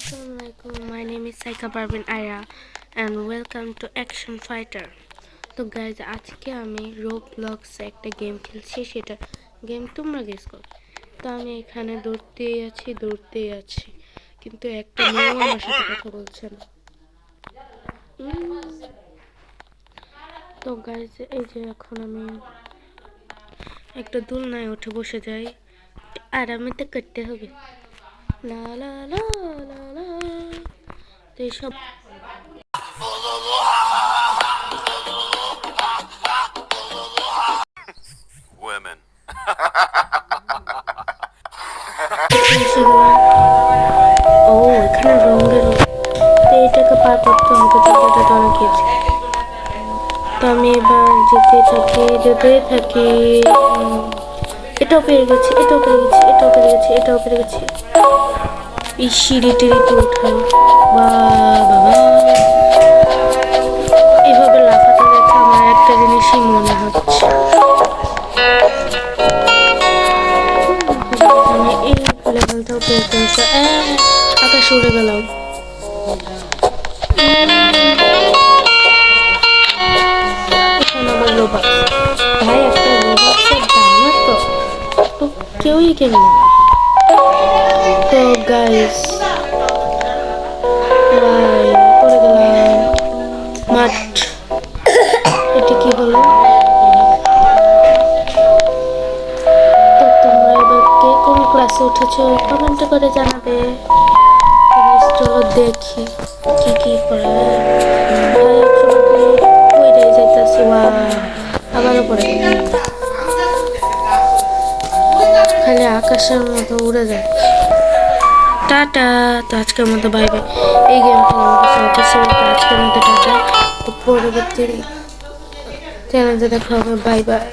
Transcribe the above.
Assalamualaikum. My name is Saika Parvin Aya and welcome to Action Fighter. তো guys আজকে আমি রোবলক্সে একটা game খেলছি, সেটা গেম তোমরা গেস করো। তো আমি এখানে দৌড়তেই আছি কিন্তু একটা মেয়েও আমার সাথে কথা বলছে না। তো গাইজ এই যে এখন আমি একটা দোলনায় উঠে বসে যাই, আরামে তো করতে হবে। লা লা লা লা লা। তো এইসব women. ও এখানে রঙের, তো এটাকে পার করতে হবে, তো এটা তো অনেক গেছে। তো আমি এবার যেতে থাকি। এটাও পেরে গেছি। এই সিঁড়ি টিড়িতে উঠাই, বাবা এভাবে লাফাতে দেখে আমার একটা জিনিসই মনে হচ্ছে, এই লেভেলটাও পেতে হচ্ছে। আকাশে উড়ে গেলাম। এখন আবার রোবক্স, ভাই একটা রোবক্সের দাম তো কেউই কিনবে না। তো গাইস ভাই পড়ে গেলাম মাঠ। এটা কি হলো? তো তোমরা এবার কে কোন ক্লাসে উঠেছো কমেন্ট করে জানাবে। চলো দেখি কি কি করে। ভাই পড়ে যাইতেছি, আবারও পড়ে গেলাম। খালি আকাশের মতো উড়ে যাচ্ছে। টাটা। তো আজকের মতো বাই বাই। এই গেম আজকের মতো টাটা। পরবর্তী চ্যানেলে দেখা হবে। Bye bye.